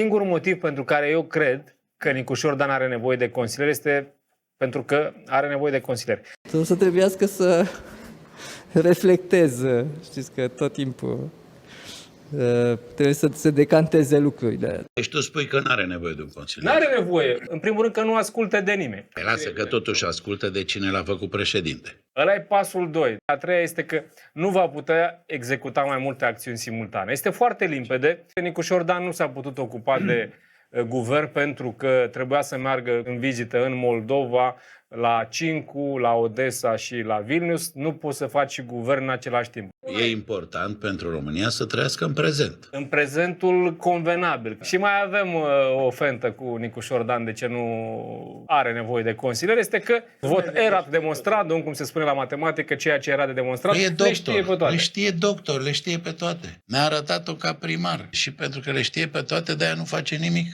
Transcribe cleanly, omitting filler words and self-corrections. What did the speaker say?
Singurul motiv pentru care eu cred că Nicușor Dan are nevoie de consilieri este pentru că are nevoie de consilieri. O să trebuiască să reflectez, știți că tot timpul trebuie să se decanteze lucrurile. Deci tu spui că nu are nevoie de un consilier. Nu are nevoie. În primul rând că nu ascultă de nimeni. Păi lasă că totuși ascultă de cine l-a făcut președinte. Ăla e pasul 2. A treia este că nu va putea executa mai multe acțiuni simultane. Este foarte limpede. Nicușor Dan nu s-a putut ocupa de guvern pentru că trebuia să meargă în vizită în Moldova, la Cincu, la Odessa și la Vilnius. Nu poți să faci și guvern în același timp. E important pentru România să trăiască în prezent. În prezentul convenabil. Și mai avem o fentă cu Nicușor Dan de ce nu are nevoie de consilier, este că vot erat demonstrandum, cum se spune la matematică, ceea ce era de demonstrat, E le știe pe doctor, toate. le știe doctor, le știe pe toate. Ne-a arătat-o ca primar și pentru că le știe pe toate, de-aia nu face nimic.